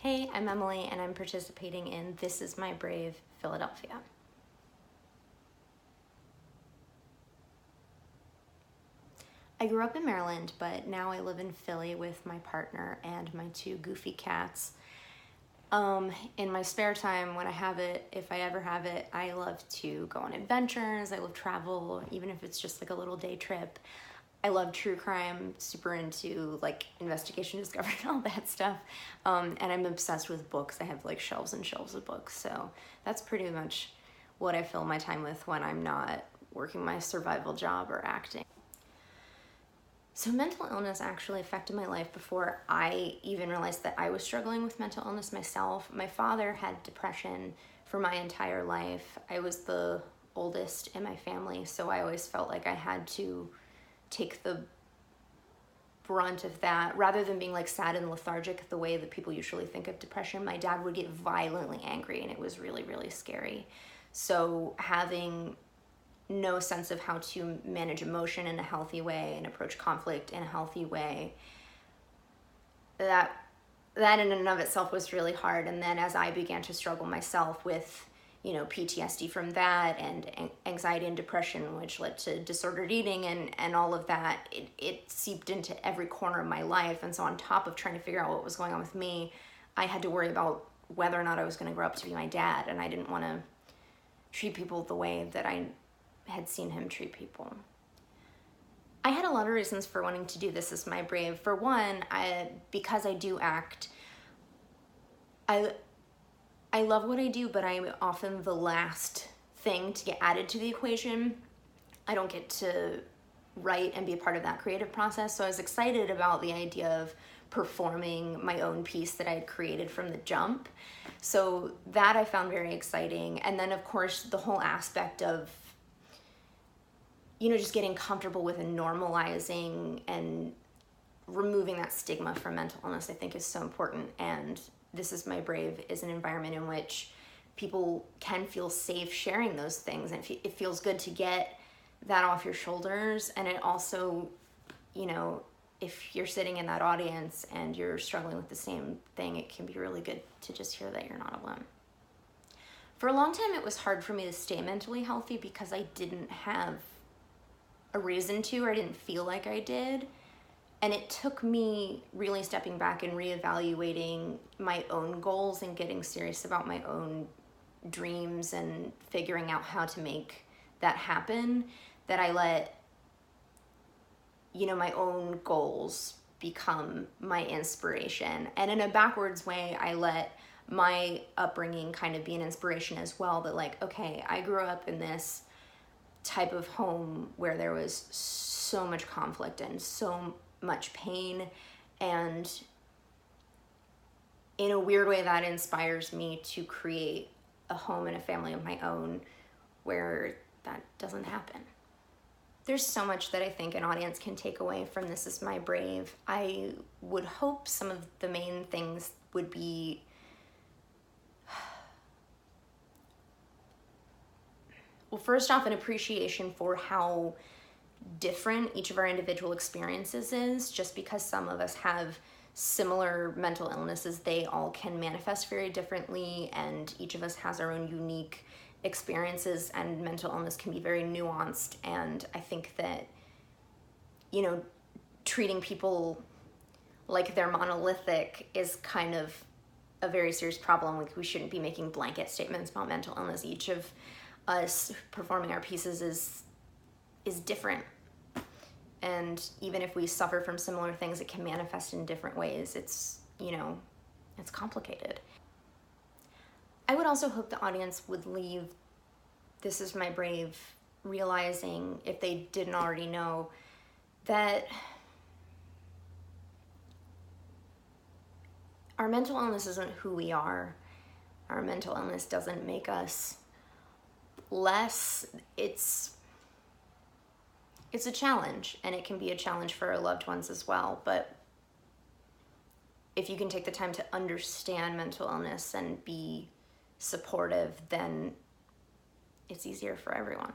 Hey, I'm Emily and I'm participating in This Is My Brave, Philadelphia. I grew up in Maryland, but now I live in Philly with my partner and my two goofy cats. In my spare time, when I have it, if I ever have it, I love to go on adventures. I love travel, even if it's just like a little day trip. I love true crime, super into like investigation, discovery, and all that stuff. And I'm obsessed with books. I have like shelves and shelves of books. So that's pretty much what I fill my time with when I'm not working my survival job or acting. So mental illness actually affected my life before I even realized that I was struggling with mental illness myself. My father had depression for my entire life. I was the oldest in my family, so I always felt like I had to take the brunt of that rather than being like sad and lethargic the way that people usually think of depression. My dad would get violently angry and it was really, really scary. So having no sense of how to manage emotion in a healthy way and approach conflict in a healthy way, that in and of itself was really hard. And then as I began to struggle myself with PTSD from that and anxiety and depression, which led to disordered eating and all of that, it seeped into every corner of my life. And so on top of trying to figure out what was going on with me, I had to worry about whether or not I was going to grow up to be my dad. And I didn't want to treat people the way that I had seen him treat people. I had a lot of reasons for wanting to do This Is My Brave. For one, because I do act, I love what I do, but I'm often the last thing to get added to the equation. I don't get to write and be a part of that creative process. So I was excited about the idea of performing my own piece that I had created from the jump. So that I found very exciting. And then of course the whole aspect of just getting comfortable with and normalizing and removing that stigma from mental illness, I think is so important. And This Is My Brave is an environment in which people can feel safe sharing those things. And it feels good to get that off your shoulders. And it also, if you're sitting in that audience and you're struggling with the same thing, it can be really good to just hear that you're not alone. For a long time, it was hard for me to stay mentally healthy because I didn't have a reason to, or I didn't feel like I did. And it took me really stepping back and reevaluating my own goals and getting serious about my own dreams and figuring out how to make that happen, that I let, my own goals become my inspiration. And in a backwards way, I let my upbringing kind of be an inspiration as well, that like, okay, I grew up in this type of home where there was so much conflict and so much pain, and in a weird way that inspires me to create a home and a family of my own where that doesn't happen. There's so much that I think an audience can take away from This Is My Brave. I would hope some of the main things would be well, first off, an appreciation for how different each of our individual experiences is. Just because some of us have similar mental illnesses, they all can manifest very differently, and each of us has our own unique experiences, and mental illness can be very nuanced. And I think that, treating people like they're monolithic is kind of a very serious problem. Like, we shouldn't be making blanket statements about mental illness. Each of us performing our pieces is different. And even if we suffer from similar things, it can manifest in different ways. It's complicated. I would also hope the audience would leave This Is My Brave realizing, if they didn't already know, that our mental illness isn't who we are. Our mental illness doesn't make us less. It's a challenge, and it can be a challenge for our loved ones as well. But if you can take the time to understand mental illness and be supportive, then it's easier for everyone.